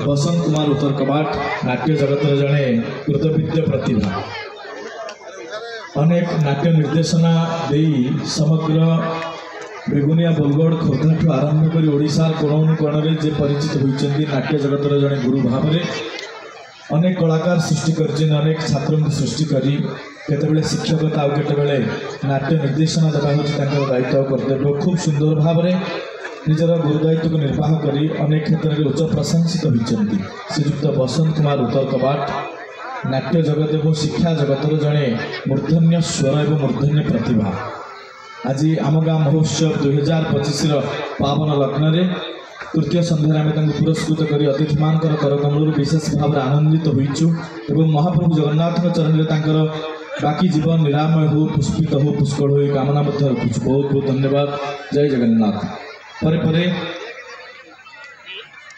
बसंत कुमार उत्तर कबाट नाट्य जगतर जड़े कृतविद्य प्रतिभा अनेक नाट्य निर्देशना दे समग्र बेगुनिया बोलगढ़ खोर्धा ठू आरंभ कर ओडिशार कोण कोण जे परिचित होती नाट्य जगतर जड़े गुरु भाव में अनेक कलाकार सृष्टि कर अनेक छात्र सृष्टि करी केतबेले शिक्षकता और केतबेले नाट्य निर्देशना देवा हूँ दायित्व कर्तव्य खूब सुंदर भाव में निजर गुरुदायित्व को निर्वाह कर अनेक क्षेत्र में उच्च प्रशंसित होती श्रीजुक्त बसंत कुमार उत्तर कबाट नाट्य जगत और शिक्षा जगतर जड़े मूर्धन्य स्वर और मूर्धन्य प्रतिभा आज आम गाँ महोत्सव 2025 पावन लग्न तृतीय संध्यार आम पुरस्कृत कर अतिथि मान करकमल विशेष भाव में आनंदित होइचु महाप्रभु जगन्नाथ चरण में बाकी जीवन निरामय हो पुष्पित हो पुष्कल हो कामना रखुच बहुत बहुत धन्यवाद। जय जगन्नाथ। परे परे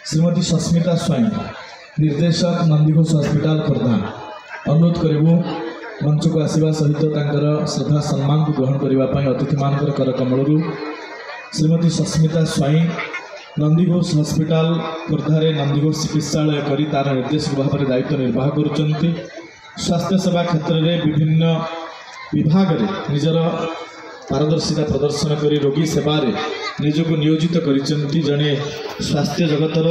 श्रीमती सस्मिता स्वयं निर्देशक नंदीघोष हॉस्पिटल खोर्धा अनुरोध करूँ मंच को आसवा सहित श्रद्धा सम्मान को ग्रहण करने अतिथि मान करकमल श्रीमती सस्मिता स्वयं नंदीघोष हॉस्पिटल खोर्धा नंदीघोष चिकित्सालय कर तार निर्देशक भाव में दायित्व निर्वाह कर स्वास्थ्य सेवा क्षेत्र में विभिन्न विभाग में निजर पारदर्शिता प्रदर्शन कर रोगी सेवा निजक नियोजित कर जड़े स्वास्थ्य जगतर